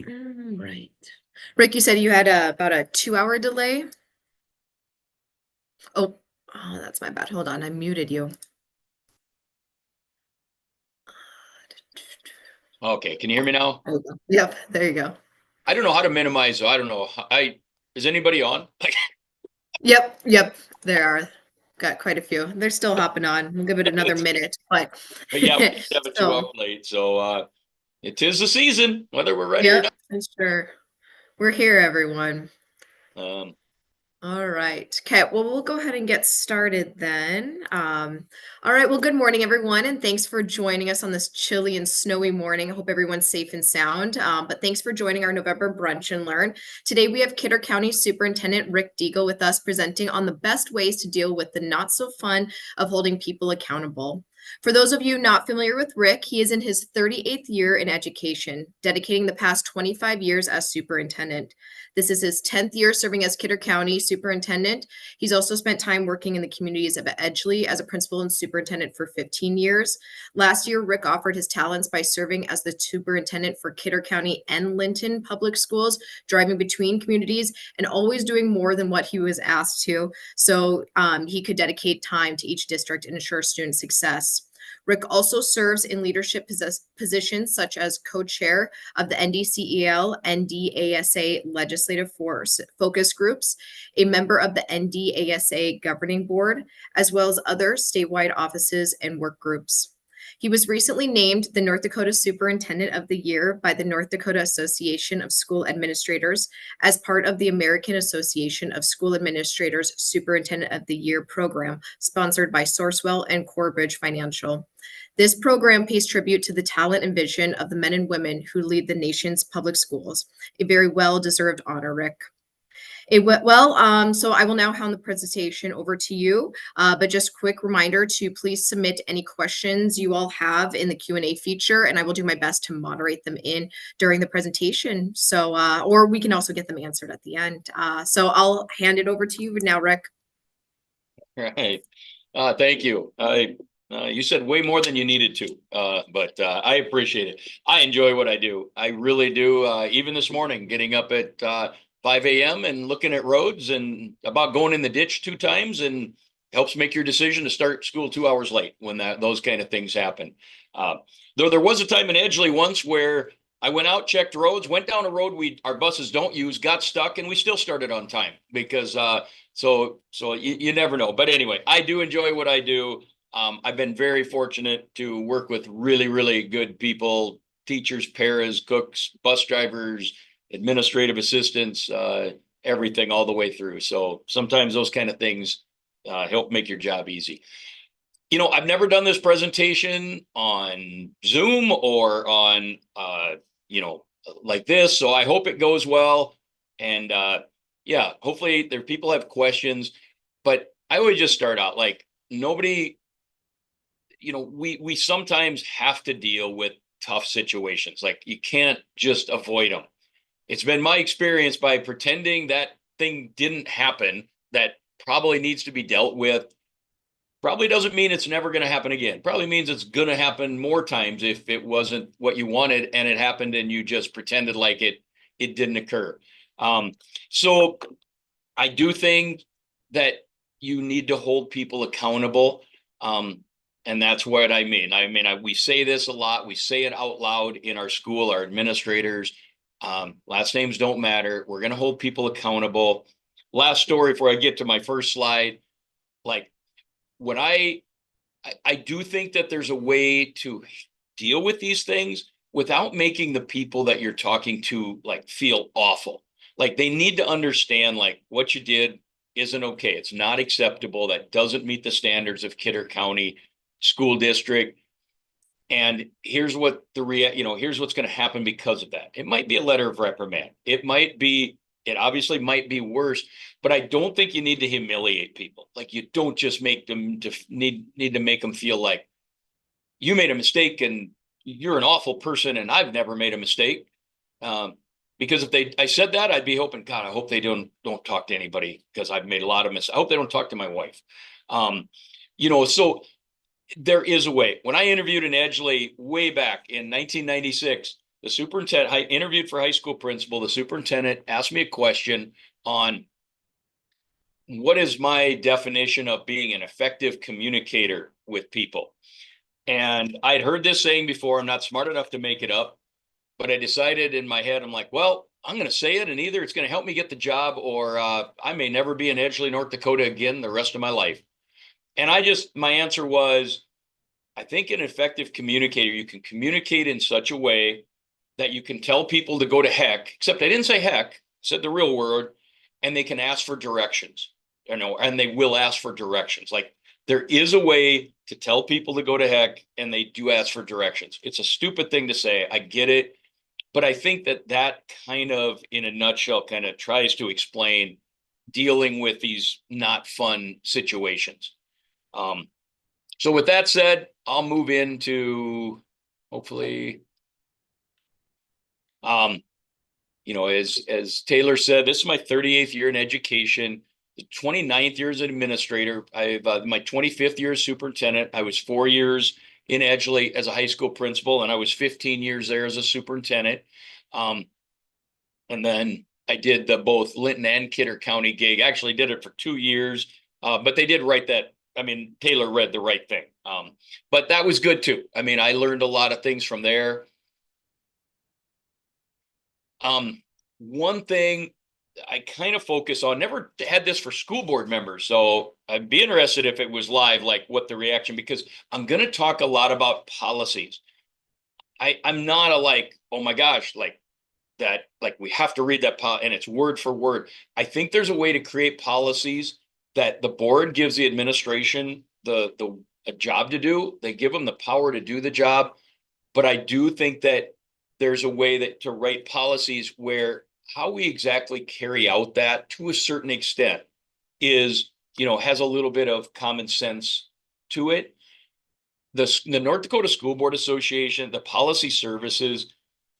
Right. Rick, you said you had about a 2 hour delay? Oh, oh, that's my bad. Hold on, I muted you. Okay, can you hear me now? There you go. Yep, there you go. I don't know how to minimize, though. I don't know. Is anybody on? Like, Yep, there are. Got quite a few. They're still hopping on. We'll give it another minute, but yeah, we did have a two so out late, so it is the season, whether we're ready or yep, not. for sure. We're here, everyone. Um, All right. Okay. Well, we'll go ahead and get started then. All right. Well, good morning, everyone, and thanks for joining us on this chilly and snowy morning. I hope everyone's safe and sound. But thanks for joining our November brunch and learn. Today, we have Kidder County Superintendent Rick Deagle with us presenting on the best ways to deal with the not so fun of holding people accountable. For those of you not familiar with Rick, he is in his 38th year in education, dedicating the past 25 years as superintendent. This is his 10th year serving as Kidder County Superintendent. He's also spent time working in the communities of Edgeley as a principal and superintendent for 15 years. Last year, Rick offered his talents by serving as the superintendent for Kidder County and Linton Public Schools, driving between communities and always doing more than what he was asked to, so he could dedicate time to each district and ensure student success. Rick also serves in leadership positions such as co-chair of the NDCEL NDASA legislative force focus groups, a member of the NDASA governing board, as well as other statewide offices and work groups. He was recently named the North Dakota Superintendent of the Year by the North Dakota Association of School Administrators as part of the American Association of School Administrators Superintendent of the Year program, sponsored by Sourcewell and Corebridge Financial. This program pays tribute to the talent and vision of the men and women who lead the nation's public schools. A very well deserved honor, Rick. It went well. So I will now hand the presentation over to you. But just quick reminder to please submit any questions you all have in the Q&A feature, and I will do my best to moderate them in during the presentation. So, or we can also get them answered at the end. So I'll hand it over to you now, Rick. right. Thank you. You said way more than you needed to, but I appreciate it. I enjoy what I do. I really do. Even this morning, getting up at 5 a.m. and looking at roads and about going in the ditch 2 times and helps make your decision to start school 2 hours late when those kind of things happen. Uh, though there was a time in Edgeley once where I went out, checked roads, went down a road our buses don't use, got stuck, and we still started on time because so you never know. But anyway, I do enjoy what I do. I've been very fortunate to work with really, really good people, teachers, paras, cooks, bus drivers, administrative assistants, everything all the way through. So sometimes those kind of things help make your job easy. I've never done this presentation on Zoom or on, like this. So I hope it goes well. And yeah, hopefully there people have questions. But I always just start out like nobody, we sometimes have to deal with tough situations. Like you can't just avoid them. It's been my experience by pretending that thing didn't happen that probably needs to be dealt with. Probably doesn't mean it's never going to happen again. Probably means it's going to happen more times if it wasn't what you wanted and it happened and you just pretended like it didn't occur. Um, so I do think that you need to hold people accountable. And that's what I mean. We say this a lot. We say it out loud in our school, our administrators. Last names don't matter. We're going to hold people accountable. Last story before I get to my first slide. Like when I do think that there's a way to deal with these things without making the people that you're talking to like feel awful. Like they need to understand like what you did isn't okay. It's not acceptable. That doesn't meet the standards of Kidder County School District. And here's what here's what's going to happen because of that. It might be a letter of reprimand. It obviously might be worse, but I don't think you need to humiliate people. Like you don't just make them need to make them feel like you made a mistake and you're an awful person and I've never made a mistake. Um, because if I said that, I'd be hoping, God, I hope they don't talk to anybody because I've made a lot of mistakes. I hope they don't talk to my wife. So there is a way. When I interviewed in Edgeley way back in 1996, The superintendent, I interviewed for high school principal. The superintendent asked me a question on what is my definition of being an effective communicator with people. And I'd heard this saying before. I'm not smart enough to make it up, but I decided in my head, I'm like, well, I'm going to say it, and either it's going to help me get the job, or I may never be in Edgeley, North Dakota again the rest of my life. And my answer was, I think an effective communicator, you can communicate in such a way that you can tell people to go to heck, except I didn't say heck, I said the real word, and they can ask for directions, and they will ask for directions. Like, there is a way to tell people to go to heck, and they do ask for directions. It's a stupid thing to say. I get it. But I think that kind of, in a nutshell, kind of tries to explain dealing with these not fun situations. Um, so with that said, I'll move into hopefully, um, as Taylor said, this is my 38th year in education, the 29th year as an administrator. I've my 25th year as superintendent. I was 4 years in Edgeley as a high school principal, and I was 15 years there as a superintendent. Um, and then I did the both Linton and Kidder County gig. Actually did it for 2 years, but they did write that. I mean, Taylor read the right thing. But that was good too. I mean, I learned a lot of things from there. One thing I kind of focus on, never had this for school board members. So I'd be interested if it was live, like what the reaction, because I'm going to talk a lot about policies. I'm not a like, oh my gosh, like that, like we have to read that and it's word for word. I think there's a way to create policies that the board gives the administration the a job to do. They give them the power to do the job. But I do think that there's a way that to write policies where how we exactly carry out that to a certain extent is, has a little bit of common sense to it. The North Dakota School Board Association, the policy services,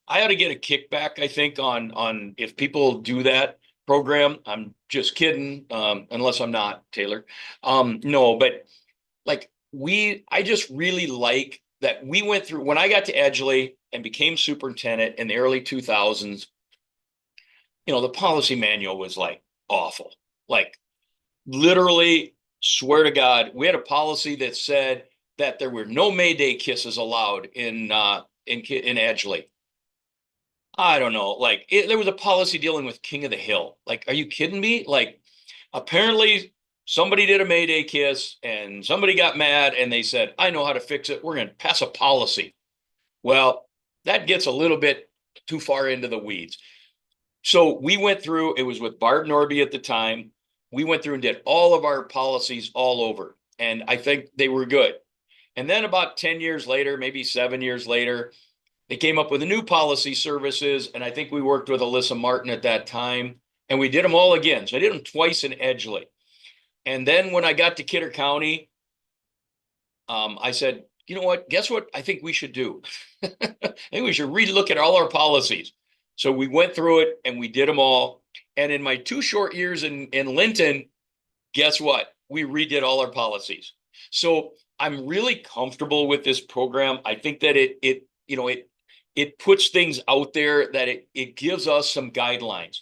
I ought to get a kickback, I think, on if people do that program. I'm just kidding, unless I'm not, Taylor. No, but like I just really like that we went through when I got to Edgeley and became superintendent in the early 2000s. The policy manual was like awful. Like, literally, swear to God, we had a policy that said that there were no Mayday kisses allowed in Edgeley. I don't know. Like, there was a policy dealing with King of the Hill. Like, are you kidding me? Like, apparently somebody did a Mayday kiss and somebody got mad and they said, I know how to fix it. We're going to pass a policy. Well, that gets a little bit too far into the weeds. So we went through, it was with Barb Norby at the time. We went through and did all of our policies all over. And I think they were good. And then about 10 years later, maybe 7 years later, they came up with a new policy services. And I think we worked with Alyssa Martin at that time. And we did them all again. So I did them twice in Edgeley. And then when I got to Kidder County, I said, you know what? Guess what I think we should do? I think we should relook at all our policies. So we went through it and we did them all. And in my 2 short years in Linton, guess what? We redid all our policies. So I'm really comfortable with this program. I think that it puts things out there that it gives us some guidelines.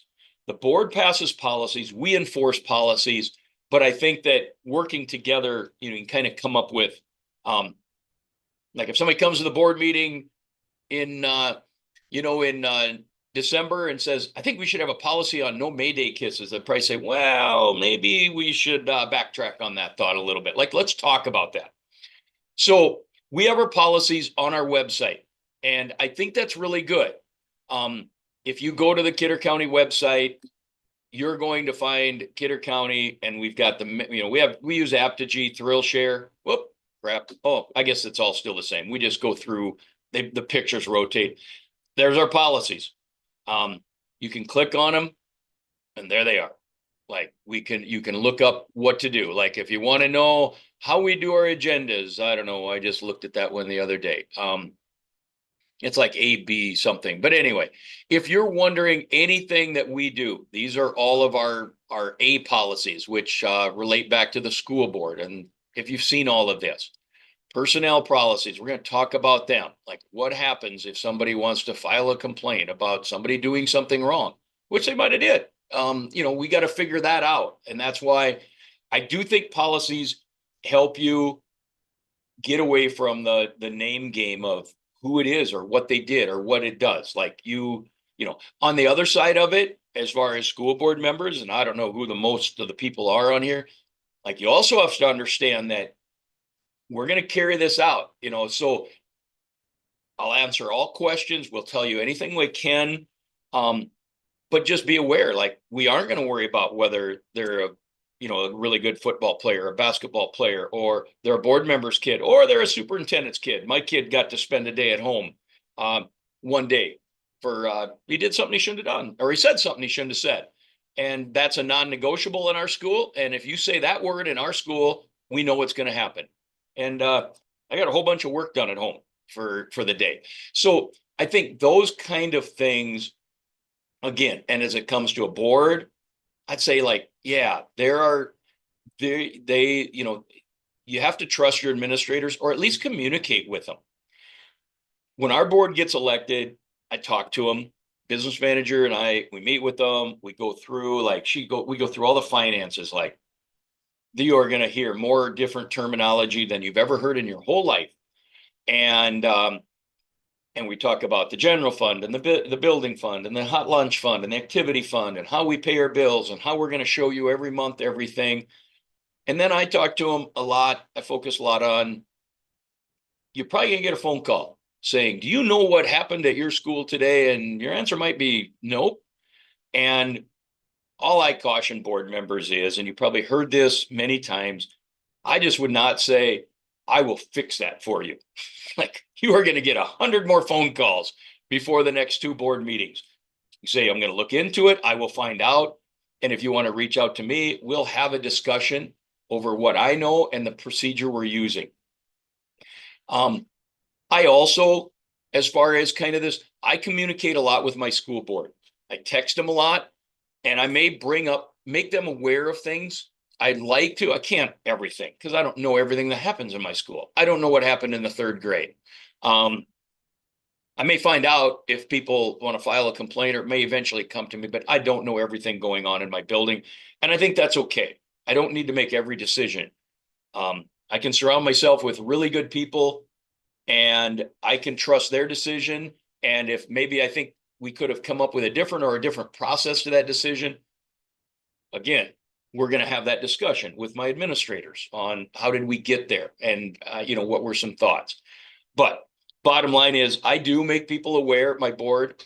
The board passes policies, we enforce policies, but I think that working together, you can kind of come up with, like if somebody comes to the board meeting in December and says, I think we should have a policy on no Mayday kisses, they'd probably say, well, maybe we should backtrack on that thought a little bit. Like, let's talk about that. So we have our policies on our website, and I think that's really good. If you go to the Kidder County website, you're going to find Kidder County, and we've got we use Aptigee, ThrillShare. Whoop, crap. Oh, I guess it's all still the same. We just go through, the pictures rotate. There's our policies. You can click on them and there they are. Like, you can look up what to do. Like, if you want to know how we do our agendas, I don't know. I just looked at that one the other day. It's like AB something. But anyway, if you're wondering anything that we do, these are all of our A policies, which relate back to the school board. And if you've seen all of this, Personnel policies, we're going to talk about them. Like what happens if somebody wants to file a complaint about somebody doing something wrong, which they might have did. We got to figure that out. And that's why I do think policies help you get away from the name game of who it is or what they did or what it does. Like on the other side of it, as far as school board members, and I don't know who the most of the people are on here, like you also have to understand that we're going to carry this out, so I'll answer all questions. We'll tell you anything we can. But just be aware, like we aren't going to worry about whether they're a really good football player, a basketball player, or they're a board member's kid, or they're a superintendent's kid. My kid got to spend a day at home one day for he did something he shouldn't have done, or he said something he shouldn't have said. And that's a non-negotiable in our school. And if you say that word in our school, we know what's going to happen. And I got a whole bunch of work done at home for the day. So I think those kind of things, again, and as it comes to a board, I'd say like, yeah, you have to trust your administrators or at least communicate with them. When our board gets elected, I talk to them, business manager and we meet with them. We go through we go through all the finances. Like you are going to hear more different terminology than you've ever heard in your whole life. And we talk about the general fund and the building fund and the hot lunch fund and the activity fund and how we pay our bills and how we're going to show you every month everything. And then I talk to them a lot. I focus a lot on, you're probably going to get a phone call saying, do you know what happened at your school today? And your answer might be nope. And all I caution board members is, and you probably heard this many times, I just would not say, I will fix that for you. Like you are going to get 100 more phone calls before the next two board meetings. You say, I'm going to look into it. I will find out. And if you want to reach out to me, we'll have a discussion over what I know and the procedure we're using. I also, as far as kind of this, I communicate a lot with my school board. I text them a lot and I may make them aware of things. I'd like to, I can't everything because I don't know everything that happens in my school. I don't know what happened in the third grade. I may find out if people want to file a complaint or it may eventually come to me, but I don't know everything going on in my building. And I think that's okay. I don't need to make every decision. I can surround myself with really good people and I can trust their decision. And if maybe I think we could have come up with a different process to that decision, again, we're going to have that discussion with my administrators on how did we get there and, what were some thoughts. But bottom line is I do make people aware, my board,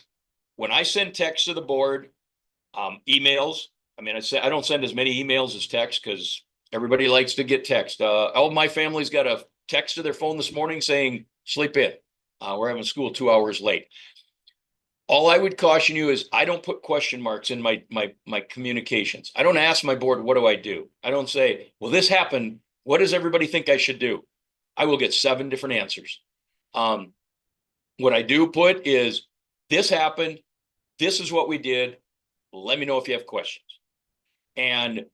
when I send texts to the board, emails. I mean, I don't send as many emails as text because everybody likes to get text. All my family's got a text to their phone this morning saying, sleep in. We're having school 2 hours late. All I would caution you is I don't put question marks in my communications. I don't ask my board, what do I do? I don't say, well, this happened. What does everybody think I should do? I will get 7 different answers. What I do put is this happened. This is what we did. Let me know if you have questions. And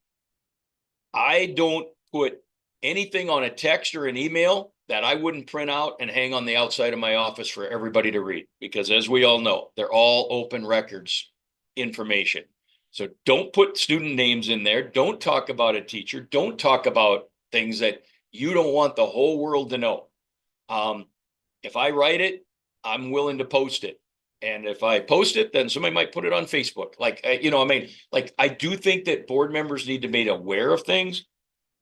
I don't put anything on a text or an email that I wouldn't print out and hang on the outside of my office for everybody to read, because as we all know, they're all open records information. So don't put student names in there. Don't talk about a teacher. Don't talk about things that you don't want the whole world to know. If I write it, I'm willing to post it. And if I post it, then somebody might put it on Facebook. I do think that board members need to be made aware of things.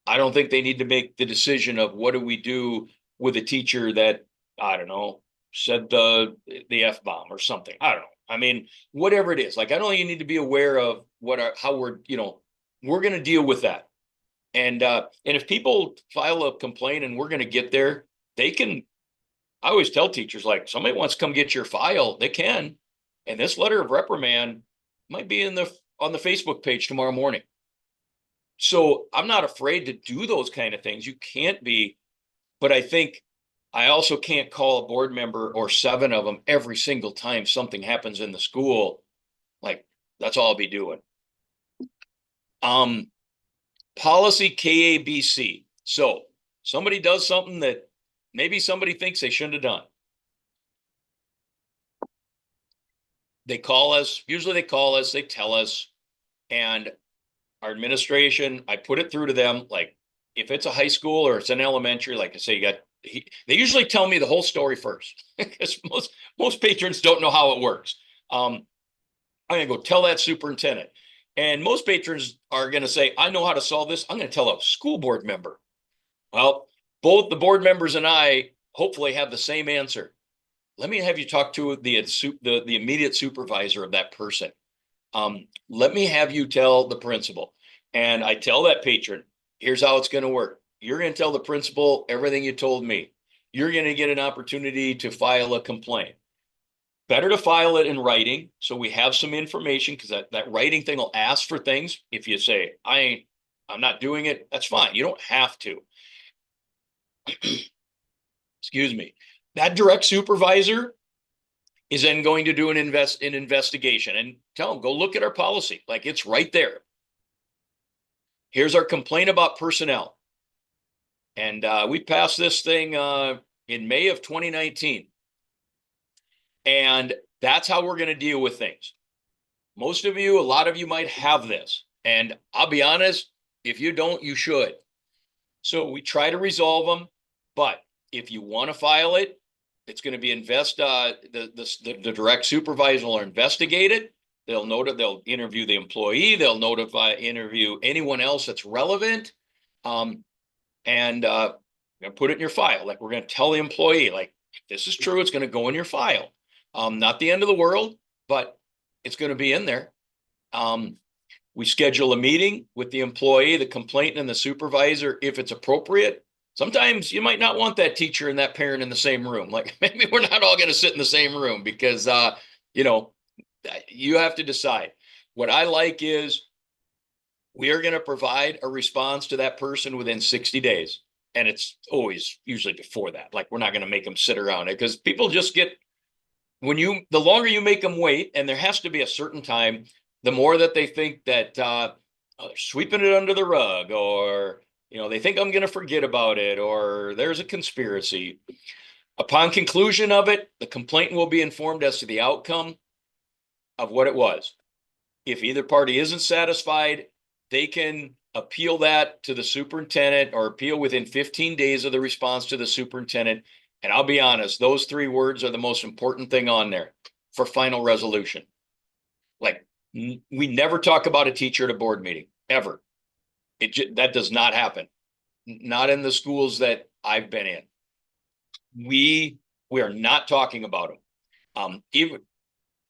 I don't think they need to make the decision of what do we do with a teacher that, I don't know, said the F-bomb or something. I don't know. I mean, whatever it is, like, I don't think you need to be aware of how we're going to deal with that. And if people file a complaint and we're going to get there, they can, I always tell teachers, like, somebody wants to come get your file, they can. And this letter of reprimand might be on the Facebook page tomorrow morning. So I'm not afraid to do those kind of things. You can't be, but I think I also can't call a board member or 7 of them every single time something happens in the school. Like, that's all I'll be doing. Policy KABC. So somebody does something that maybe somebody thinks they shouldn't have done. They call us, usually they call us, they tell us, and our administration, I put it through to them. Like if it's a high school or it's an elementary, like I say, they usually tell me the whole story first because most patrons don't know how it works. I'm going to go tell that superintendent. And most patrons are going to say, I know how to solve this. I'm going to tell a school board member. Well, both the board members and I hopefully have the same answer. Let me have you talk to the immediate supervisor of that person. Let me have you tell the principal. And I tell that patron, here's how it's going to work. You're going to tell the principal everything you told me. You're going to get an opportunity to file a complaint. Better to file it in writing so we have some information, because that writing thing will ask for things. If you say, I'm not doing it, that's fine. You don't have to. Excuse me. That direct supervisor is then going to do an investigation and tell them, go look at our policy. Like it's right there. Here's our complaint about personnel. And we passed this thing in May of 2019. And that's how we're going to deal with things. Most of you, a lot of you might have this. And I'll be honest, if you don't, you should. So we try to resolve them. But if you want to file it, it's going to be the direct supervisor will investigate it. They'll interview the employee. They'll interview anyone else that's relevant. And put it in your file. Like we're going to tell the employee, like, if this is true, it's going to go in your file. Not the end of the world, but it's going to be in there. We schedule a meeting with the employee, the complainant, and the supervisor if it's appropriate. Sometimes you might not want that teacher and that parent in the same room. Like maybe we're not all going to sit in the same room because, you have to decide. What I like is we are going to provide a response to that person within 60 days. And it's always usually before that. Like we're not going to make them sit around it because people just get, the longer you make them wait, and there has to be a certain time, the more that they think that they're sweeping it under the rug, or they think I'm going to forget about it, or there's a conspiracy. Upon conclusion of it, the complainant will be informed as to the outcome of what it was. If either party isn't satisfied, they can appeal that to the superintendent or appeal within 15 days of the response to the superintendent. And I'll be honest, those 3 words are the most important thing on there for final resolution. Like we never talk about a teacher at a board meeting, ever. That does not happen. Not in the schools that I've been in. We are not talking about them. Even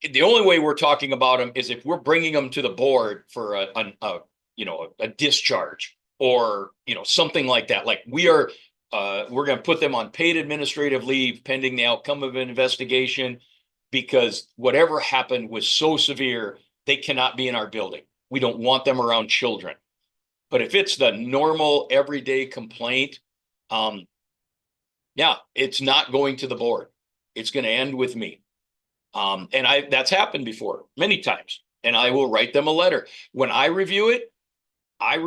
the only way we're talking about them is if we're bringing them to the board for a discharge or something like that. Like we're going to put them on paid administrative leave pending the outcome of an investigation, because whatever happened was so severe they cannot be in our building. We don't want them around children. But if it's the normal everyday complaint, it's not going to the board. It's going to end with me. And that's happened before many times. And I will write them a letter. When I review it, I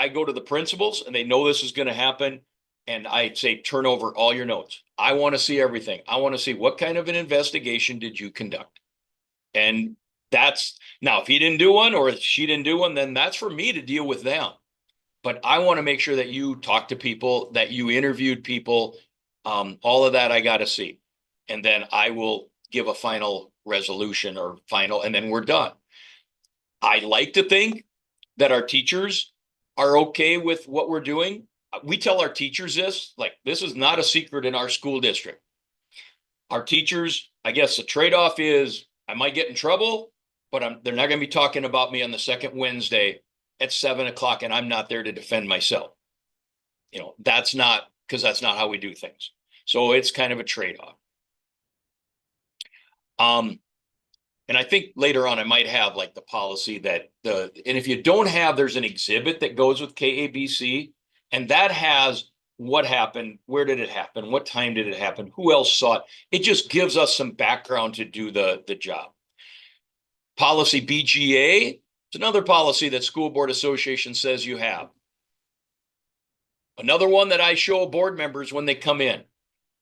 go to the principals and they know this is going to happen. And I say, turn over all your notes. I want to see everything. I want to see what kind of an investigation did you conduct? And now, if he didn't do one or she didn't do one, then that's for me to deal with them. But I want to make sure that you talk to people, that you interviewed people, all of that I got to see. And then I will give a final resolution and then we're done. I like to think that our teachers are okay with what we're doing. We tell our teachers this is not a secret in our school district. Our teachers, I guess the trade-off is I might get in trouble, but they're not going to be talking about me on the second Wednesday at 7:00, and I'm not there to defend myself. That's not how we do things. So it's kind of a trade-off. And I think later on I might have like the policy and if you don't have, there's an exhibit that goes with KABC, and that has what happened, where did it happen, what time did it happen, who else saw it. It just gives us some background to do the job. Policy BGA, it's another policy that School Board Association says you have. Another one that I show board members when they come in.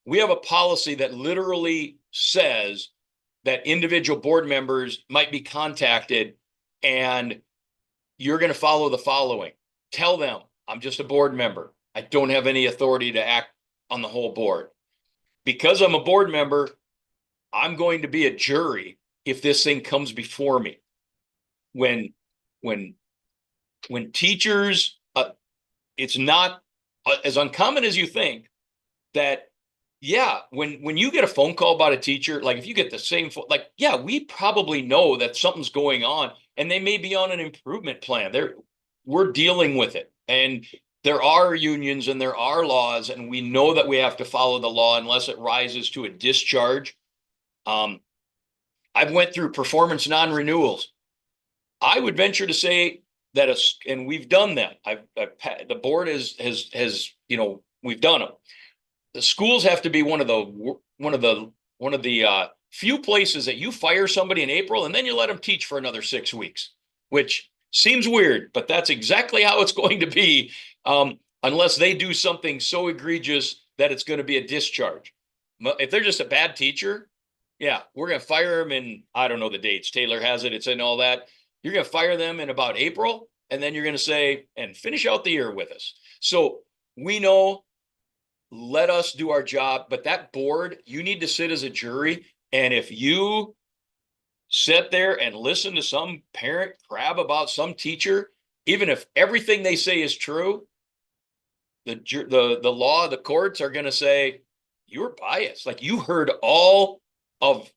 we have a policy that literally says that individual board members might be contacted, and you're going to follow the following. Tell them, I'm just a board member. I don't have any authority to act on the whole board. Because I'm a board member, I'm going to be a jury if this thing comes before me. When when when teachers, it's not as uncommon as you think that, yeah, when you get a phone call about a teacher, like if you get the same phone, like, yeah, we probably know that something's going on and they may be on an improvement plan. We're dealing with it. And there are unions and there are laws, and we know that we have to follow the law unless it rises to a discharge. Um, I've went through performance non-renewals. I would venture to say that, and we've done them. The board has, we've done them. The schools have to be one of the few places that you fire somebody in April and then you let them teach for another 6 weeks, which seems weird, but that's exactly how it's going to be, unless they do something so egregious that it's going to be a discharge. If they're just a bad teacher, yeah, we're going to fire them in, I don't know the dates. Taylor has it. It's in all that. You're going to fire them in about April, and then you're going to say, and finish out the year with us. So we know, let us do our job. But that board, you need to sit as a jury. And if you sit there and listen to some parent crab about some teacher, even if everything they say is true, the law, the courts are going to say you're biased. Like, you heard all of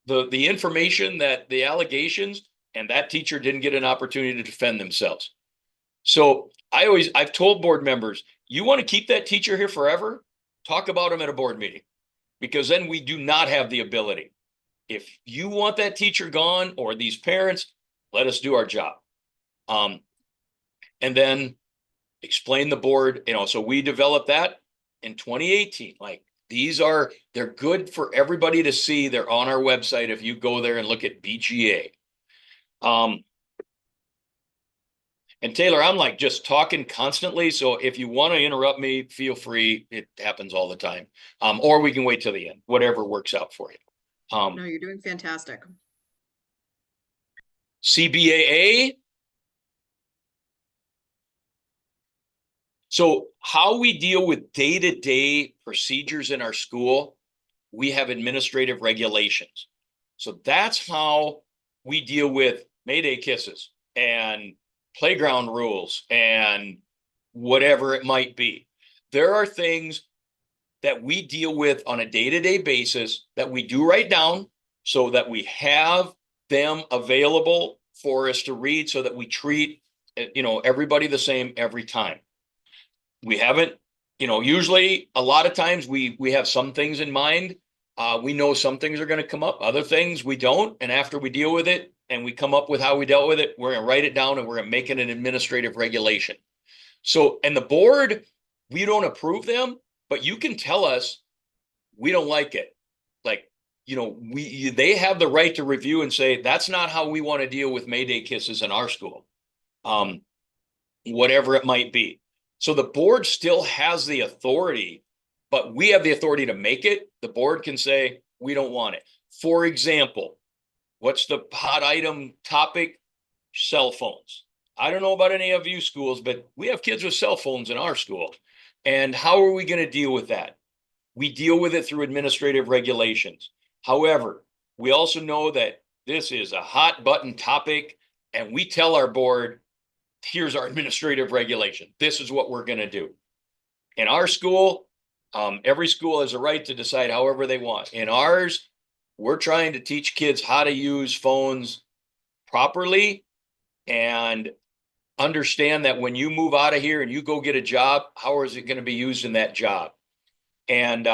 the information, that the allegations, and that teacher didn't get an opportunity to defend themselves. So I've told board members, you want to keep that teacher here forever, talk about them at a board meeting, because then we do not have the ability. If you want that teacher gone, or these parents, let us do our job. And then explain the board, so we developed that in 2018. Like, they're good for everybody to see. They're on our website if you go there and look at BGA. And Taylor, I'm like just talking constantly. So if you want to interrupt me, feel free. It happens all the time. Or we can wait till the end, whatever works out for you. No, you're doing fantastic. CBAA. So how we deal with day-to-day procedures in our school, we have administrative regulations. So that's how we deal with Mayday kisses and playground rules and whatever it might be. There are things that we deal with on a day-to-day basis that we do write down so that we have them available for us to read, so that we treat, everybody the same every time. We haven't, usually a lot of times we have some things in mind. We know some things are going to come up, other things we don't. And after we deal with it and we come up with how we dealt with it, we're going to write it down and we're going to make it an administrative regulation. So, and the board, we don't approve them, but you can tell us we don't like it. Like, they have the right to review and say, that's not how we want to deal with Mayday kisses in our school. Whatever it might be. So the board still has the authority, but we have the authority to make it. The board can say, we don't want it. For example, what's the hot item topic? Cell phones. I don't know about any of you schools, but we have kids with cell phones in our school. And how are we going to deal with that? We deal with it through administrative regulations. However, we also know that this is a hot button topic, and we tell our board, here's our administrative regulation. This is what we're going to do. In our school, every school has a right to decide however they want. In ours, we're trying to teach kids how to use phones properly and understand that when you move out of here and you go get a job, how is it going to be used in that job? And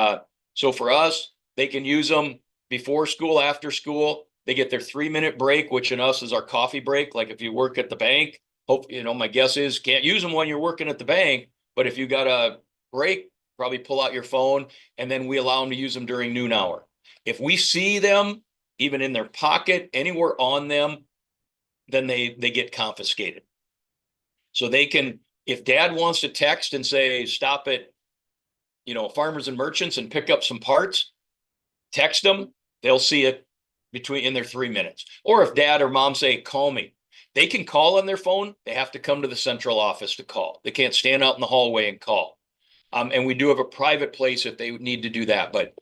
so for us, they can use them before school, after school. They get their 3-minute break, which in us is our coffee break. Like if you work at the bank, my guess is can't use them when you're working at the bank, but if you got a break, probably pull out your phone, and then we allow them to use them during noon hour. If we see them even in their pocket, anywhere on them, then they get confiscated. So they can, if dad wants to text and say, stop it, farmers and merchants and pick up some parts, text them, they'll see it in their 3 minutes. Or if dad or mom say, call me, they can call on their phone. They have to come to the central office to call. They can't stand out in the hallway and call. And we do have a private place if they need to do that. But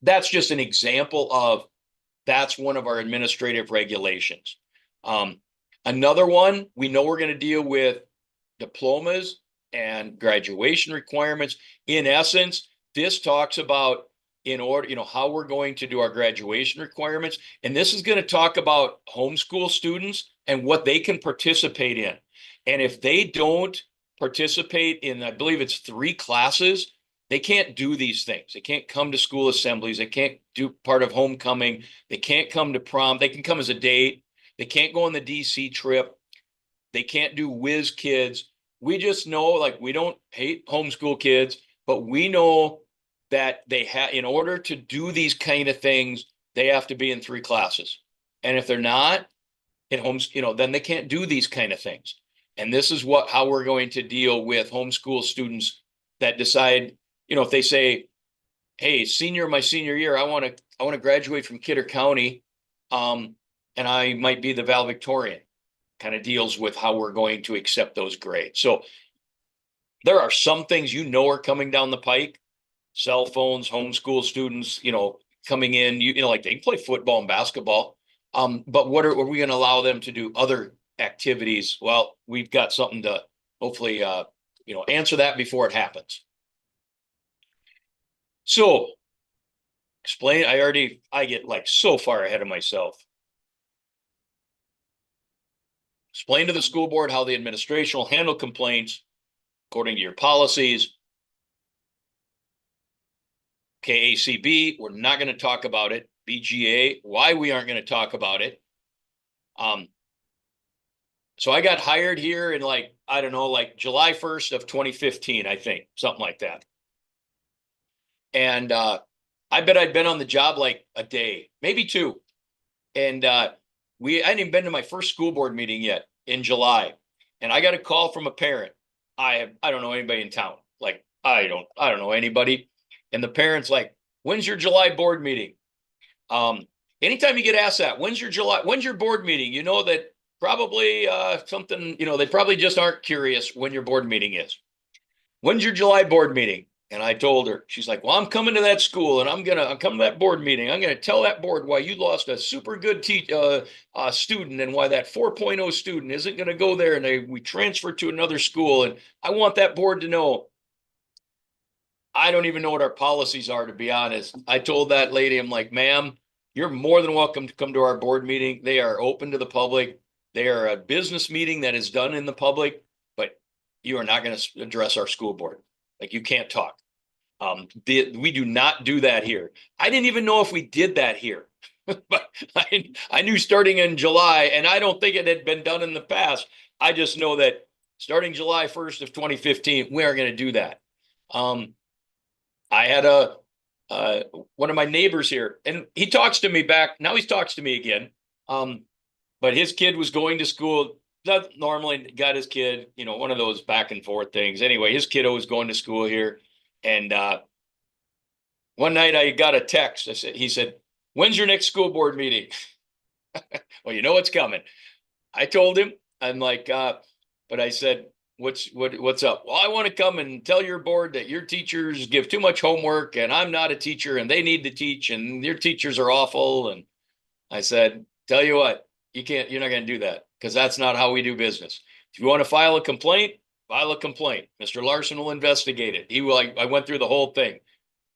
that's just an example of that's one of our administrative regulations. Another one, we know we're going to deal with diplomas and graduation requirements. In essence, this talks about in order, how we're going to do our graduation requirements. And this is going to talk about homeschool students and what they can participate in. And if they don't participate in, I believe it's 3 classes, they can't do these things. They can't come to school assemblies. They can't do part of homecoming. They can't come to prom. They can come as a date. They can't go on the DC trip. They can't do whiz kids. We just know, like, we don't hate homeschool kids, but we know that they have, in order to do these kind of things, they have to be in 3 classes. And if they're not in homes, then they can't do these kind of things. And this is how we're going to deal with homeschool students that decide, if they say, hey, my senior year, I want to graduate from Kidder County, and I might be the valedictorian. Kind of deals with how we're going to accept those grades. So there are some things are coming down the pike. Cell phones, homeschool students, coming in, like they can play football and basketball. But what are we going to allow them to do other activities? Well, we've got something to hopefully answer that before it happens. So explain, I get like so far ahead of myself. Explain to the school board how the administration will handle complaints according to your policies. KACB, we're not going to talk about it. BGA, why we aren't going to talk about it. So I got hired here in July 1st of 2015, I think, something like that. And I bet I'd been on the job like a day, maybe 2. And I hadn't even been to my first school board meeting yet in July. And I got a call from a parent. I don't know anybody in town. Like, I don't know anybody. And the parent's like, when's your July board meeting? Anytime you get asked that, when's your board meeting? You know that probably something, they probably just aren't curious when your board meeting is. When's your July board meeting? And I told her, she's like, well, I'm coming to that school and I'm coming to that board meeting. I'm going to tell that board why you lost a super good student and why that 4.0 student isn't going to go there and we transfer to another school. And I want that board to know. I don't even know what our policies are, to be honest. I told that lady, I'm like, ma'am, you're more than welcome to come to our board meeting. They are open to the public. They are a business meeting that is done in the public, but you are not going to address our school board. Like, you can't talk. We do not do that here. I didn't even know if we did that here, but I knew starting in July, and I don't think it had been done in the past. I just know that starting July 1st of 2015, we aren't going to do that. I had one of my neighbors here, and he talks to me back. Now he talks to me again. But his kid was going to school. Normally got his kid, one of those back and forth things. Anyway, his kiddo was going to school here. And one night I got a text. He said, when's your next school board meeting? Well, it's coming. I told him, I'm like, but I said, what's up? Well, I want to come and tell your board that your teachers give too much homework and I'm not a teacher and they need to teach and your teachers are awful. And I said, tell you what, you're not going to do that because that's not how we do business. If you want to file a complaint, file a complaint. Mr. Larson will investigate it. I went through the whole thing,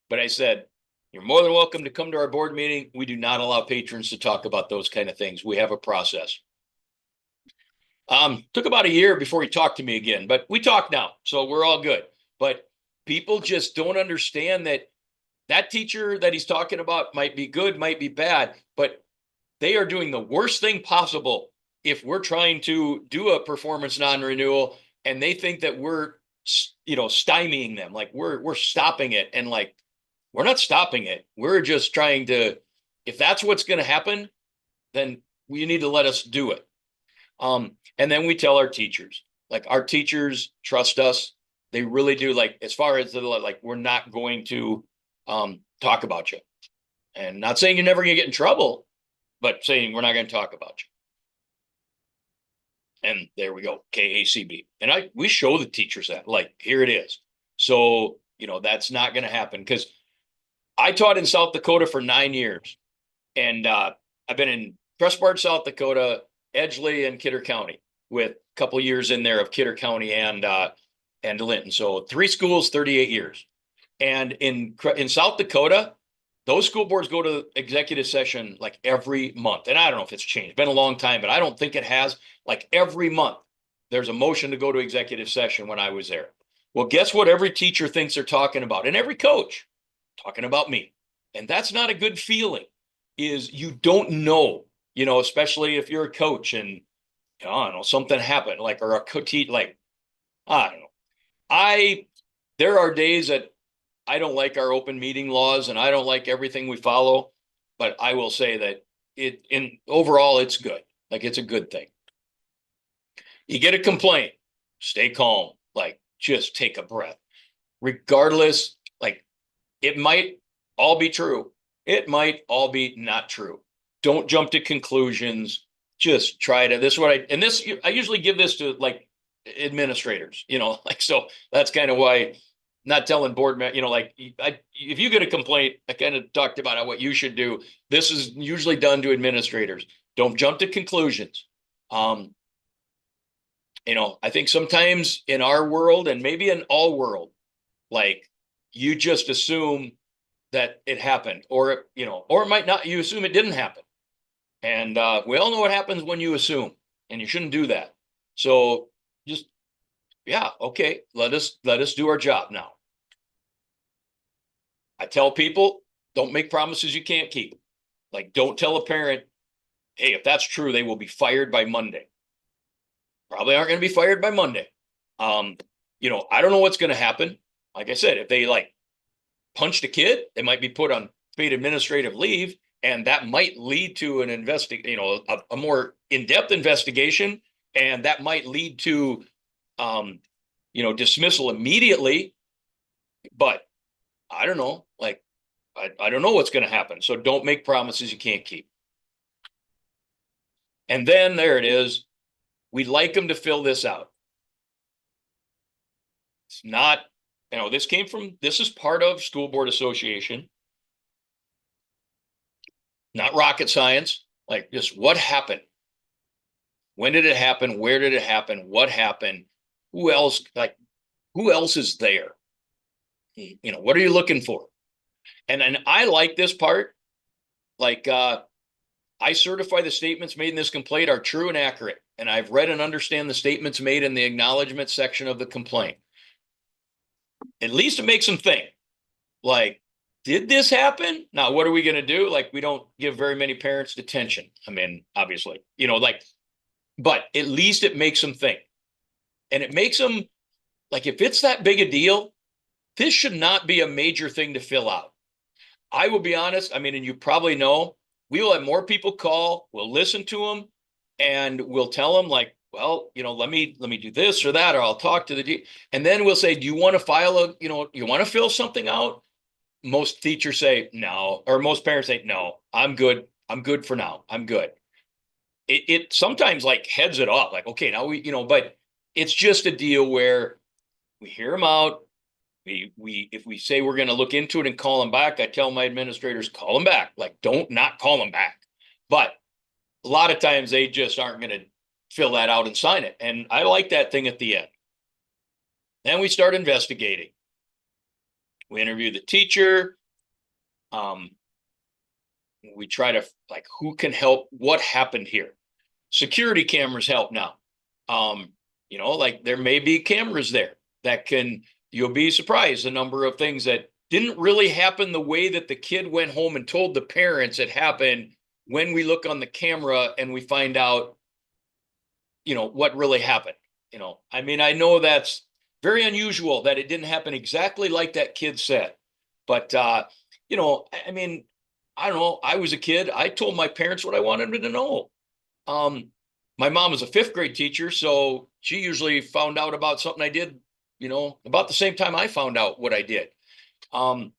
but I said, you're more than welcome to come to our board meeting. We do not allow patrons to talk about those kind of things. We have a process. Took about a year before he talked to me again, but we talk now, so we're all good. But people just don't understand that teacher that he's talking about might be good, might be bad, but they are doing the worst thing possible if we're trying to do a performance non-renewal and they think that we're, stymieing them, like we're stopping it. And like, we're not stopping it. We're just trying to, if that's what's going to happen, then you need to let us do it. And then we tell our teachers, like, our teachers trust us. They really do. Like, as far as like, we're not going to talk about you. And not saying you're never going to get in trouble, but saying we're not going to talk about you. And there we go, KACB. And we show the teachers that, like, here it is. So, that's not going to happen, because I taught in South Dakota for 9 years. And I've been in Prescott, South Dakota, Edgeley, and Kidder County, with a couple of years in there of Kidder County and Linton. So 3 schools, 38 years. And in South Dakota, those school boards go to executive session like every month. And I don't know if it's changed. It's been a long time, but I don't think it has. Like, every month, there's a motion to go to executive session when I was there. Well, guess what? Every teacher thinks they're talking about, and every coach talking about me. And that's not a good feeling. Is you don't know, especially if you're a coach and, I don't know, something happened, like, or a coach, like, I don't know. There are days that I don't like our open meeting laws, and I don't like everything we follow, but I will say that overall, it's good. Like, it's a good thing. You get a complaint, stay calm, like, just take a breath. Regardless, like, it might all be true. It might all be not true. Don't jump to conclusions. Just try to, this is what I usually give this to, like, administrators, like, so that's kind of why, not telling board members, like, if you get a complaint, I kind of talked about what you should do. This is usually done to administrators. Don't jump to conclusions. I think sometimes in our world, and maybe in all world, like, you just assume that it happened, or it might not. You assume it didn't happen. And we all know what happens when you assume, and you shouldn't do that. So just, yeah, okay, let us do our job now. I tell people, don't make promises you can't keep. Like, don't tell a parent, hey, if that's true, they will be fired by Monday. Probably aren't going to be fired by Monday. I don't know what's going to happen. Like I said, if they, like, punched a kid, they might be put on paid administrative leave, and that might lead to an a more in-depth investigation, and that might lead to dismissal immediately. But I don't know. Like, I don't know what's going to happen. So don't make promises you can't keep. And then there it is. We'd like them to fill this out. It's not, this is part of School Board Association. Not rocket science. Like, just what happened? When did it happen? Where did it happen? What happened? Who else is there? What are you looking for? And I like this part. Like, I certify the statements made in this complaint are true and accurate, and I've read and understand the statements made in the acknowledgement section of the complaint. At least it makes them think, like, did this happen? Now, what are we going to do? Like, we don't give very many parents detention. I mean, obviously, but at least it makes them think. And it makes them, like, if it's that big a deal, this should not be a major thing to fill out. I will be honest. I mean, and you probably know, we will have more people call. We'll listen to them, and we'll tell them, like, well, let me do this or that, or I'll talk to and then we'll say, do you want to file you want to fill something out? Most teachers say no, or most parents say, no, I'm good. I'm good for now. I'm good. It sometimes, like, heads it off, like, okay, now but it's just a deal where we hear them out. If we say we're going to look into it and call them back, I tell my administrators, call them back. Like, don't not call them back. But a lot of times they just aren't going to fill that out and sign it. And I like that thing at the end. Then we start investigating. We interview the teacher. We try to, like, who can help? What happened here? Security cameras help now. Like, there may be cameras there that can, you'll be surprised the number of things that didn't really happen the way that the kid went home and told the parents it happened, when we look on the camera and we find out, what really happened. I mean, I know that's very unusual that it didn't happen exactly like that kid said. But, I mean, I don't know. I was a kid. I told my parents what I wanted them to know. My mom was a 5th grade teacher, so she usually found out about something I did about the same time I found out what I did. Um,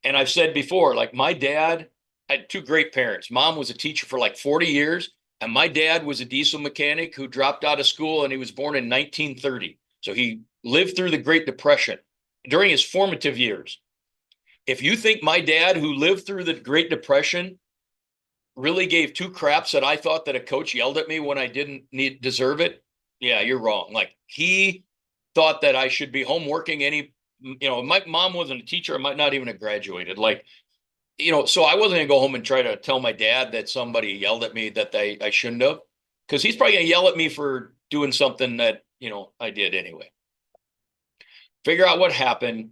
and I've said before, like my dad had two great parents. Mom was a teacher for like 40 years, and my dad was a diesel mechanic who dropped out of school, and he was born in 1930. So he lived through the Great Depression during his formative years. If you think my dad, who lived through the Great Depression, really gave two craps that I thought that a coach yelled at me when I didn't deserve it, yeah, you're wrong. Like he thought that I should be home working my mom wasn't a teacher. I might not even have graduated. Like, so I wasn't gonna go home and try to tell my dad that somebody yelled at me that I shouldn't have, because he's probably gonna yell at me for doing something that, I did anyway. Figure out what happened,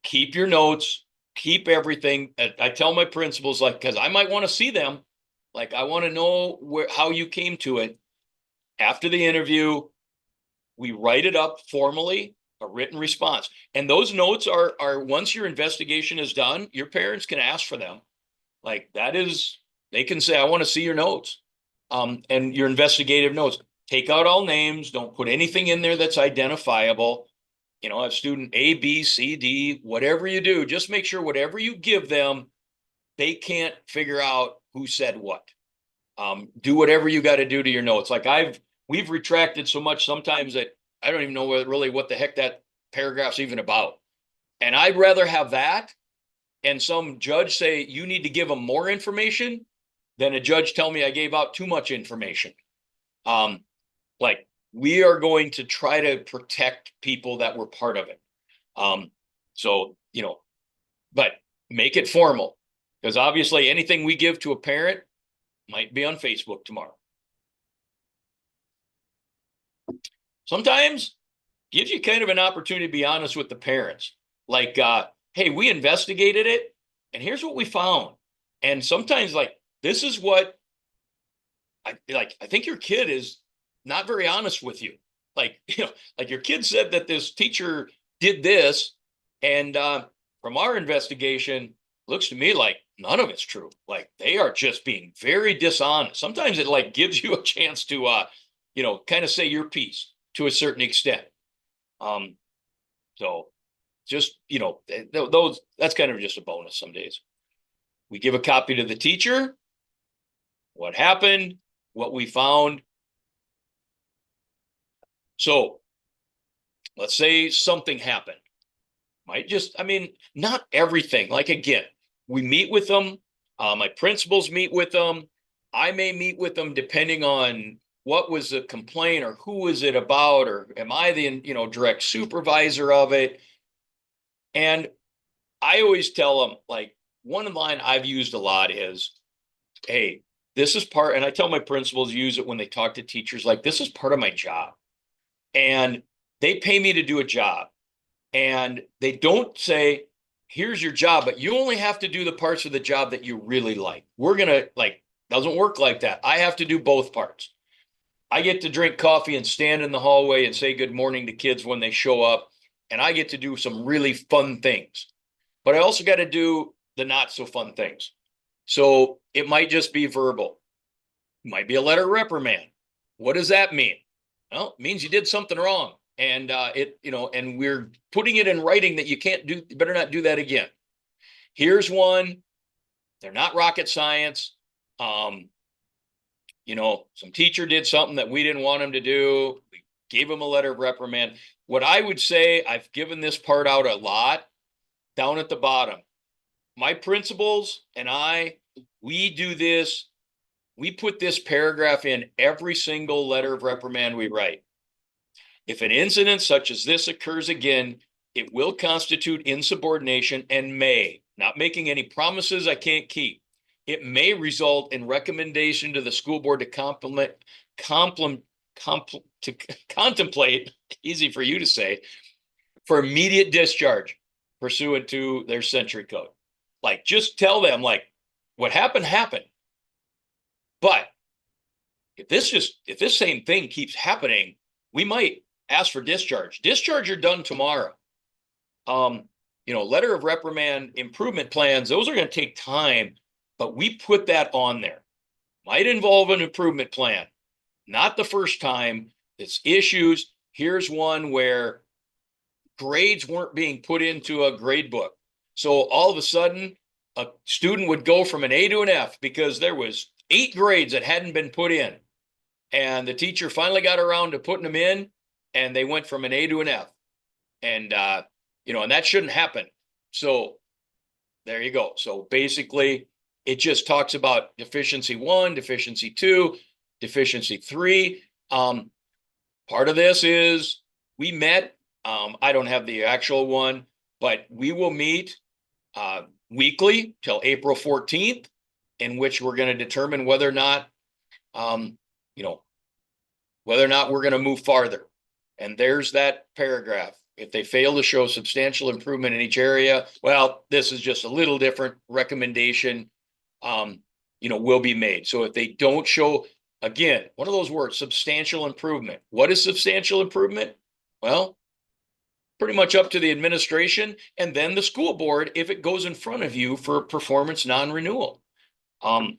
keep your notes, keep everything. I tell my principals, like, because I might want to see them. Like, I want to know how you came to it. After the interview, we write it up formally, a written response. And those notes are once your investigation is done, your parents can ask for them. Like they can say, I want to see your notes. And your investigative notes. Take out all names, don't put anything in there that's identifiable. Have student A, B, C, D, whatever you do, just make sure whatever you give them, they can't figure out who said what. Do whatever you got to do to your notes. Like we've retracted so much sometimes that I don't even know really what the heck that paragraph's even about. And I'd rather have that and some judge say you need to give them more information than a judge tell me I gave out too much information. Like we are going to try to protect people that were part of it. So, but make it formal, because obviously anything we give to a parent might be on Facebook tomorrow. Sometimes gives you kind of an opportunity to be honest with the parents. Like, hey, we investigated it and here's what we found. And sometimes like, this is what I think your kid is not very honest with you. Like, like your kid said that this teacher did this. And from our investigation, looks to me like none of it's true. Like they are just being very dishonest. Sometimes it like gives you a chance to, kind of say your piece to a certain extent. So just, those, that's kind of just a bonus some days. We give a copy to the teacher, what happened, what we found. So let's say something happened. Not everything. Like, again, we meet with them. My principals meet with them. I may meet with them depending on what was the complaint or who was it about, or am I the, direct supervisor of it? And I always tell them, like, one line I've used a lot is, hey, this is part, and I tell my principals use it when they talk to teachers, like, this is part of my job. And they pay me to do a job. And they don't say, here's your job, but you only have to do the parts of the job that you really like. We're going to doesn't work like that. I have to do both parts. I get to drink coffee and stand in the hallway and say good morning to kids when they show up. And I get to do some really fun things, but I also got to do the not so fun things. So it might just be verbal. It might be a letter of reprimand. What does that mean? Well, it means you did something wrong. And and we're putting it in writing that you better not do that again. Here's one. They're not rocket science. Some teacher did something that we didn't want him to do. We gave him a letter of reprimand. What I would say, I've given this part out a lot down at the bottom. My principals and we do this. We put this paragraph in every single letter of reprimand we write. If an incident such as this occurs again, it will constitute insubordination and may, not making any promises I can't keep. It may result in recommendation to the school board to contemplate, easy for you to say, for immediate discharge pursuant to their century code. Like, just tell them, like, what happened, happened. But if this same thing keeps happening, we might ask for discharge. Discharge are done tomorrow. Letter of reprimand, improvement plans, those are going to take time, but we put that on there. Might involve an improvement plan. Not the first time. It's issues. Here's one where grades weren't being put into a grade book. So all of a sudden, a student would go from an A to an F because there was 8 grades that hadn't been put in. And the teacher finally got around to putting them in, and they went from an A to an F. And, and that shouldn't happen. So there you go. So basically, it just talks about deficiency 1, deficiency 2, deficiency 3. Part of this is we met. I don't have the actual one, but we will meet weekly till April 14th, in which we're going to determine whether or not, um, whether or not we're going to move farther. And there's that paragraph. If they fail to show substantial improvement in each area, well, this is just a little different recommendation, will be made. So if they don't show, again, one of those words, substantial improvement. What is substantial improvement? Well, pretty much up to the administration and then the school board if it goes in front of you for performance non-renewal. I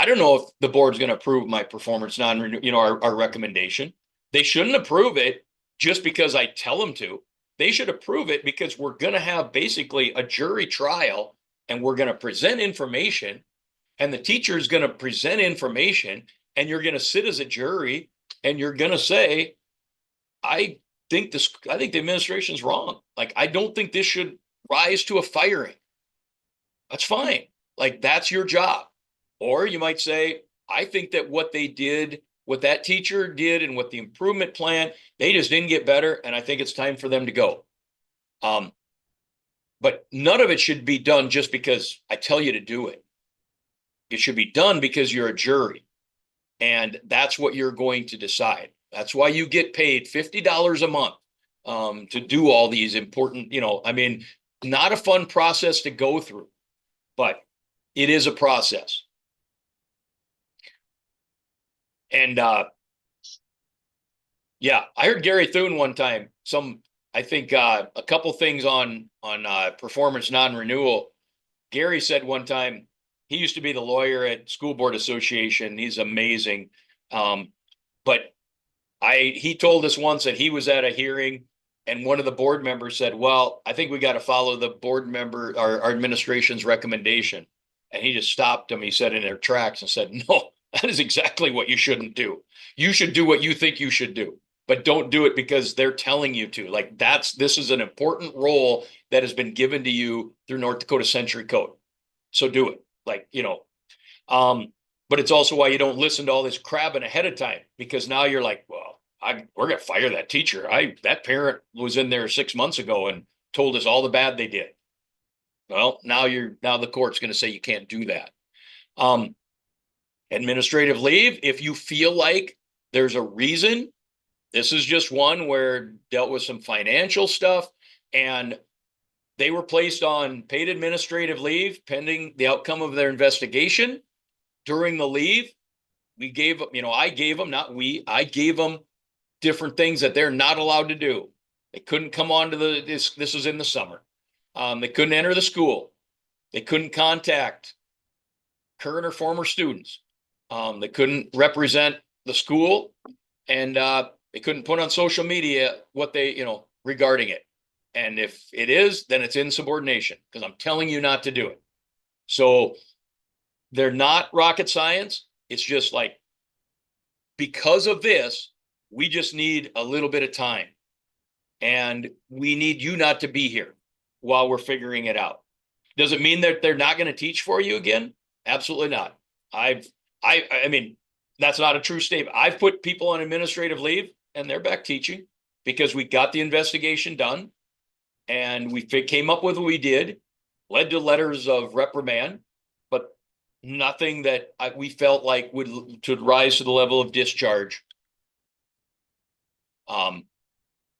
don't know if the board's going to approve my performance non-renewal, our recommendation. They shouldn't approve it just because I tell them to. They should approve it because we're going to have basically a jury trial and we're going to present information, and the teacher is going to present information, and you're going to sit as a jury and you're going to say, I think the administration's wrong. Like, I don't think this should rise to a firing. That's fine. Like, that's your job. Or you might say, I think that what they did, what that teacher did and what the improvement plan, they just didn't get better. And I think it's time for them to go. But none of it should be done just because I tell you to do it. It should be done because you're a jury. And that's what you're going to decide. That's why you get paid $50 a month to do all these important, not a fun process to go through, but it is a process. And I heard Gary Thune one time, a couple things on performance non-renewal. Gary said one time, he used to be the lawyer at School Board Association. He's amazing. But he told us once that he was at a hearing and one of the board members said, well, I think we got to follow the board member, our administration's recommendation. And he just stopped him. He said in their tracks and said, no, that is exactly what you shouldn't do. You should do what you think you should do, but don't do it because they're telling you to. Like, this is an important role that has been given to you through North Dakota Century Code. So do it. But it's also why you don't listen to all this crabbing ahead of time, because now you're like, well, we're going to fire that teacher. That parent was in there 6 months ago and told us all the bad they did. Well, now the court's going to say you can't do that. Administrative leave, if you feel like there's a reason, this is just one where dealt with some financial stuff and they were placed on paid administrative leave pending the outcome of their investigation. During the leave, I gave them different things that they're not allowed to do. They couldn't come on to this was in the summer. They couldn't enter the school. They couldn't contact current or former students. They couldn't represent the school, and they couldn't put on social media what they, regarding it. And if it is, then it's insubordination because I'm telling you not to do it. So they're not rocket science. It's just like, because of this, we just need a little bit of time. And we need you not to be here while we're figuring it out. Does it mean that they're not going to teach for you again? Absolutely not. I mean, that's not a true statement. I've put people on administrative leave and they're back teaching because we got the investigation done and we came up with what we did, led to letters of reprimand, but nothing that we felt like would rise to the level of discharge.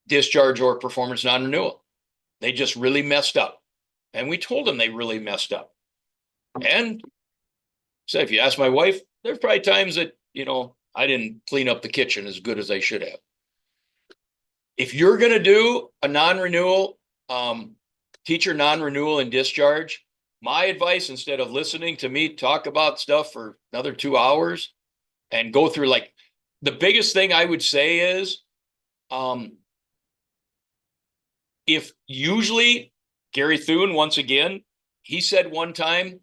Discharge or performance non-renewal. They just really messed up. And we told them they really messed up. And so if you ask my wife, there's probably times that, I didn't clean up the kitchen as good as I should have. If you're going to do a non-renewal, teacher non-renewal and discharge, my advice, instead of listening to me talk about stuff for another 2 hours and go through, like, the biggest thing I would say is, if usually Gary Thune, once again, he said one time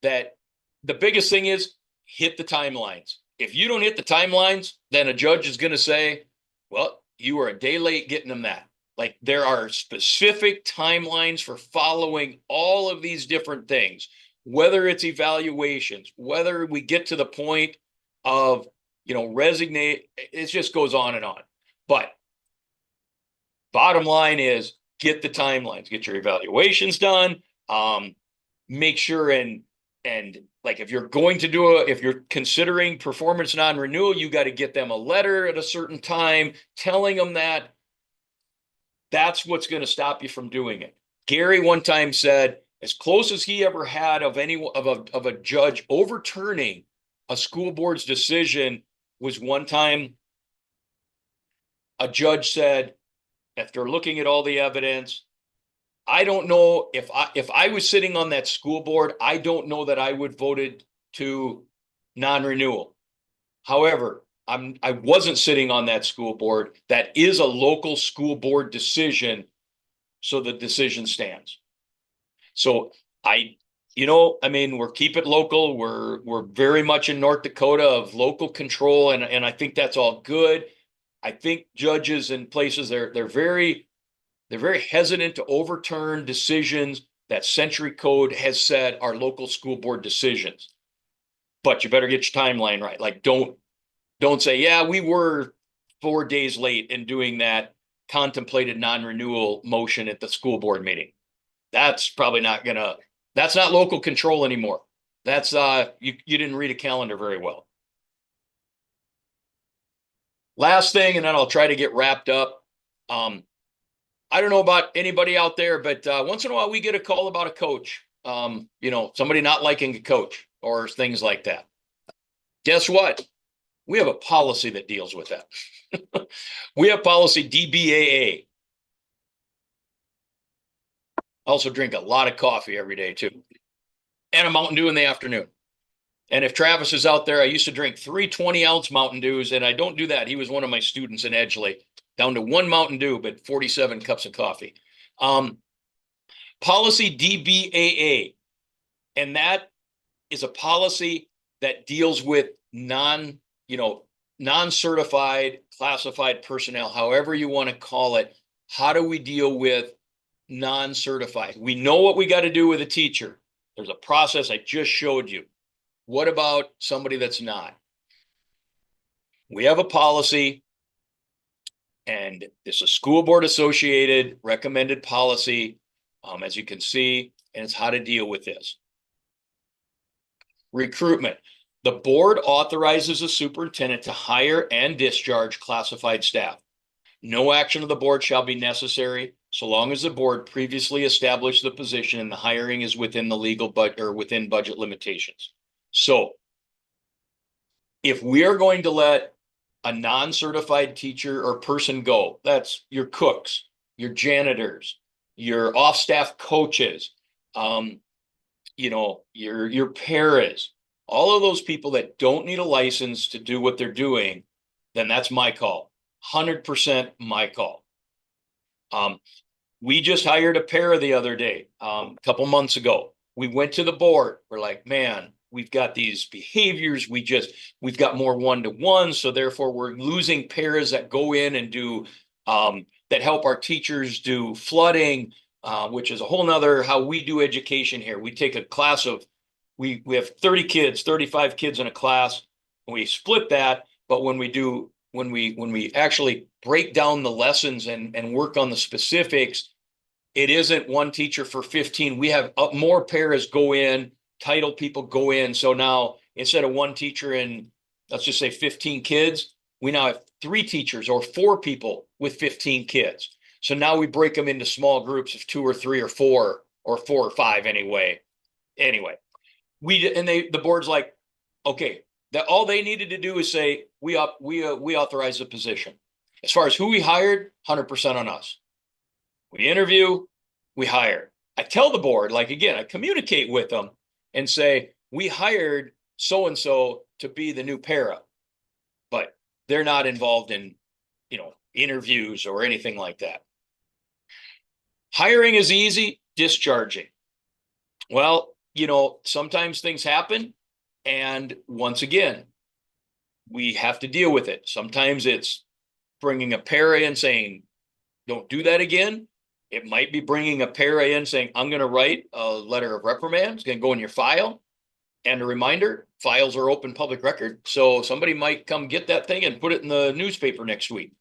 that the biggest thing is hit the timelines. If you don't hit the timelines, then a judge is going to say, well, you were a day late getting them that. Like there are specific timelines for following all of these different things, whether it's evaluations, whether we get to the point of, resignate, it just goes on and on. But bottom line is get the timelines, get your evaluations done. Make sure and like if you're going to if you're considering performance non-renewal, you got to get them a letter at a certain time telling them that. That's what's going to stop you from doing it. Gary one time said, as close as he ever had of a judge overturning a school board's decision was one time a judge said, after looking at all the evidence, I don't know if I was sitting on that school board, I don't know that I would voted to non-renewal. However, I wasn't sitting on that school board. That is a local school board decision, so the decision stands. So I mean, we're keep it local. We're very much in North Dakota of local control, and I think that's all good. I think judges in places they're very hesitant to overturn decisions that Century Code has said are local school board decisions. But you better get your timeline right. Like don't say, yeah, we were 4 days late in doing that contemplated non-renewal motion at the school board meeting. That's probably that's not local control anymore. That's you didn't read a calendar very well. Last thing, and then I'll try to get wrapped up. I don't know about anybody out there, but once in a while we get a call about a coach. Somebody not liking a coach or things like that. Guess what? We have a policy that deals with that. We have policy DBAA. I also drink a lot of coffee every day too, and a Mountain Dew in the afternoon. And if Travis is out there, I used to drink 3 20-ounce Mountain Dews, and I don't do that. He was one of my students in Edgeley, down to 1 Mountain Dew, but 47 cups of coffee. Policy DBAA, and that is a policy that deals with non-certified, classified personnel, however you want to call it. How do we deal with non-certified? We know what we got to do with a teacher. There's a process I just showed you. What about somebody that's not? We have a policy, and it's a school board associated recommended policy, as you can see, and it's how to deal with this. Recruitment. The board authorizes the superintendent to hire and discharge classified staff. No action of the board shall be necessary so long as the board previously established the position and the hiring is within the legal or within budget limitations. So if we are going to let a non-certified teacher or person go, that's your cooks, your janitors, your off-staff coaches, your paras, all of those people that don't need a license to do what they're doing, then that's my call. 100% my call. We just hired a para the other day, a couple months ago. We went to the board. We're like, man, we've got these behaviors. We've got more one-to-one. So therefore we're losing paras that go in and do, that help our teachers do flooding, which is a whole nother how we do education here. We take a class of, we have 30 kids, 35 kids in a class, and we split that. But when we actually break down the lessons and work on the specifics, it isn't one teacher for 15. We have more paras go in, title people go in. So now instead of one teacher in, let's just say 15 kids, we now have 3 teachers or 4 people with 15 kids. So now we break them into small groups of 2 or 3 or 4 or 4 or 5 anyway. The board's like, okay, that all they needed to do is say, we authorize the position. As far as who we hired, 100% on us. We interview, we hire. I tell the board, like, again, I communicate with them and say, we hired so-and-so to be the new para, but they're not involved in, interviews or anything like that. Hiring is easy, discharging. Well, sometimes things happen. And once again, we have to deal with it. Sometimes it's bringing a para in saying, don't do that again. It might be bringing a para in saying, I'm going to write a letter of reprimand. It's going to go in your file. And a reminder, files are open public record. So somebody might come get that thing and put it in the newspaper next week.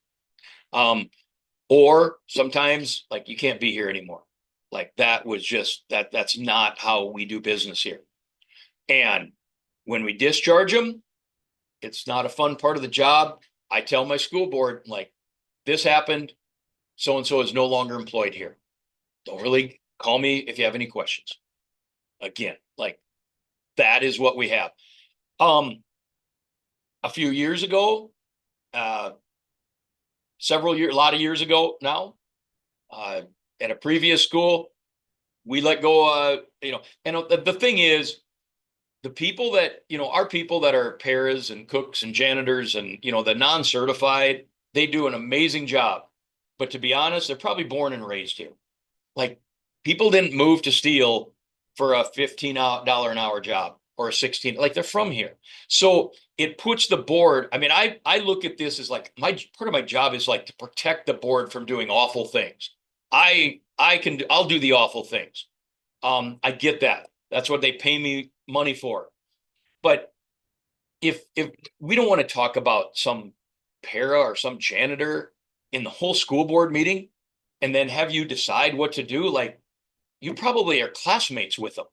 Or sometimes like you can't be here anymore. Like that was just that's not how we do business here. And when we discharge them, it's not a fun part of the job. I tell my school board, like, this happened. So and so is no longer employed here. Don't really call me if you have any questions. Again, like that is what we have. A few years ago, a lot of years ago now, at a previous school, we let go, and the thing is, the people that, our people that are paras and cooks and janitors and, the non-certified, they do an amazing job. But to be honest, they're probably born and raised here. Like people didn't move to Steel for a $15 an hour job or a 16, like they're from here. So it puts the board. I mean, I look at this as like part of my job is like to protect the board from doing awful things. I'll do the awful things. I get that. That's what they pay me money for. But if we don't want to talk about some para or some janitor in the whole school board meeting and then have you decide what to do, like you probably are classmates with them.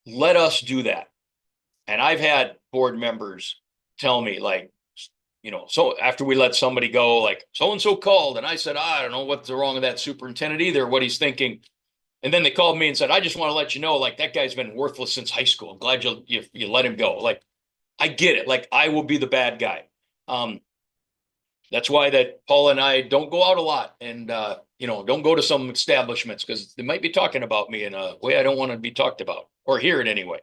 Let us do that. And I've had board members tell me, like, so after we let somebody go, like so and so called, and I said, I don't know what's wrong with that superintendent either, what he's thinking. And then they called me and said, I just want to let you know, like that guy's been worthless since high school. I'm glad you let him go. Like, I get it. Like I will be the bad guy. That's why that Paul and I don't go out a lot and, don't go to some establishments because they might be talking about me in a way I don't want to be talked about or hear it anyway.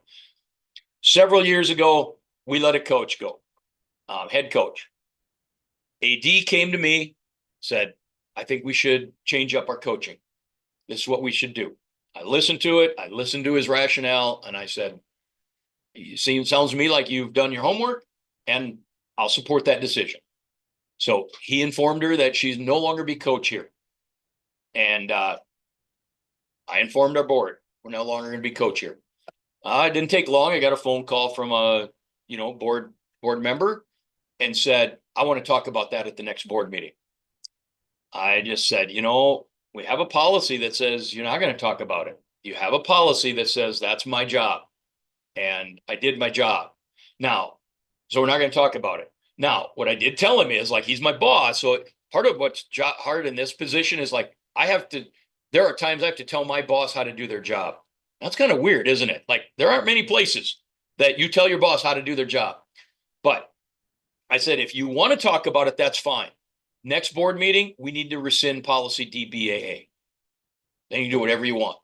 Several years ago, we let a coach go, head coach. AD came to me, said, I think we should change up our coaching. This is what we should do. I listened to it. I listened to his rationale and I said, sounds to me like you've done your homework and I'll support that decision. So he informed her that she's no longer be coach here. And I informed our board, we're no longer going to be coach here. It didn't take long. I got a phone call from a, board member and said, I want to talk about that at the next board meeting. I just said, we have a policy that says you're not going to talk about it. You have a policy that says that's my job. And I did my job. Now, so we're not going to talk about it. Now, what I did tell him is like, he's my boss. So part of what's hard in this position is like, there are times I have to tell my boss how to do their job. That's kind of weird, isn't it? Like there aren't many places that you tell your boss how to do their job. But I said, if you want to talk about it, that's fine. Next board meeting, we need to rescind policy DBAA. Then you do whatever you want.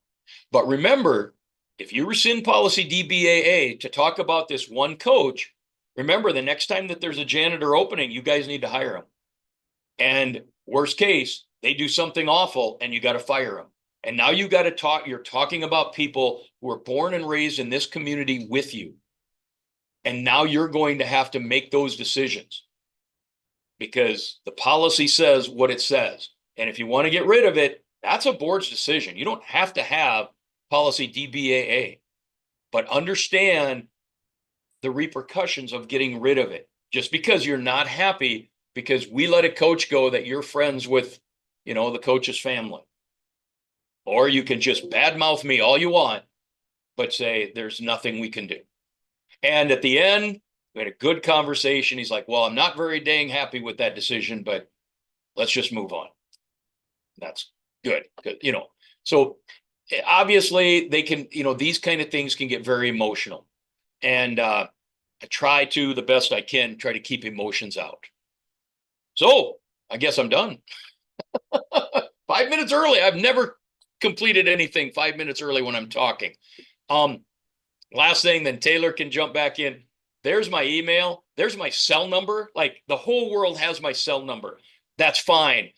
But remember, if you rescind policy DBAA to talk about this one coach, remember the next time that there's a janitor opening, you guys need to hire him. And worst case, they do something awful and you got to fire them. And now you got to talk, you're talking about people who were born and raised in this community with you. And now you're going to have to make those decisions because the policy says what it says. And if you want to get rid of it, that's a board's decision. You don't have to have policy DBAA, but understand the repercussions of getting rid of it. Just because you're not happy because we let a coach go that you're friends with, the coach's family. Or you can just badmouth me all you want, but say there's nothing we can do. And at the end, we had a good conversation. He's like, well, I'm not very dang happy with that decision, but let's just move on. That's good. So obviously they can, these kind of things can get very emotional. And I try to, the best I can, try to keep emotions out. So I guess I'm done. 5 minutes early. I've never completed anything 5 minutes early when I'm talking. Last thing, then Taylor can jump back in. There's my email. There's my cell number. Like the whole world has my cell number. That's fine.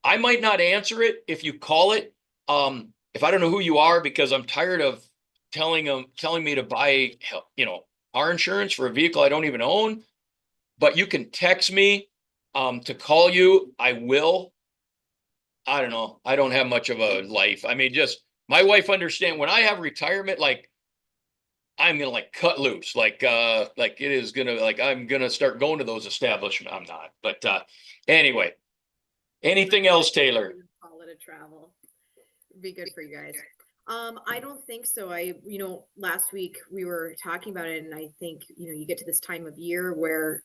I might not answer it if you call it, if I don't know who you are, because I'm tired of telling me to buy, car insurance for a vehicle I don't even own, but you can text me, to call you. I will. I don't know. I don't have much of a life. I mean, just my wife understand when I have retirement, like I'm gonna like cut loose, like it is gonna like I'm gonna start going to those establishments. I'm not, but anyway, anything else, Taylor? Call it a travel. Be good for you guys. I don't think so. Last week we were talking about it, and I think, you get to this time of year where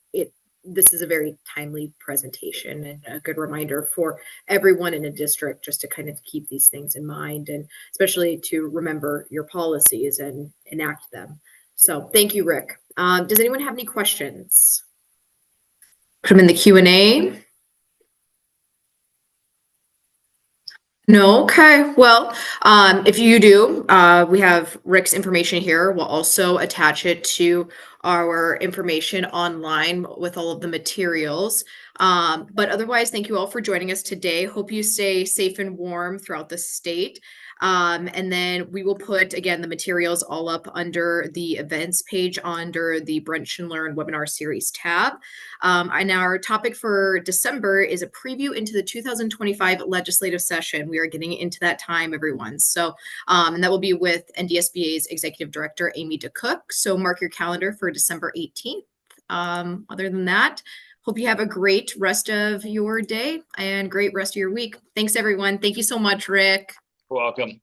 this is a very timely presentation and a good reminder for everyone in a district just to kind of keep these things in mind and especially to remember your policies and enact them. So thank you, Rick. Does anyone have any questions? Put them in the Q&A. No, okay. Well, if you do, we have Rick's information here. We'll also attach it to our information online with all of the materials. But otherwise, thank you all for joining us today. Hope you stay safe and warm throughout the state. And then we will put, again, the materials all up under the events page under the Brunch and Learn webinar series tab. And our topic for December is a preview into the 2025 legislative session. We are getting into that time, everyone. So, and that will be with NDSBA's Executive Director, Amy DeCook. So mark your calendar for December 18th. Other than that, hope you have a great rest of your day and great rest of your week. Thanks, everyone. Thank you so much, Rick. Welcome. Thank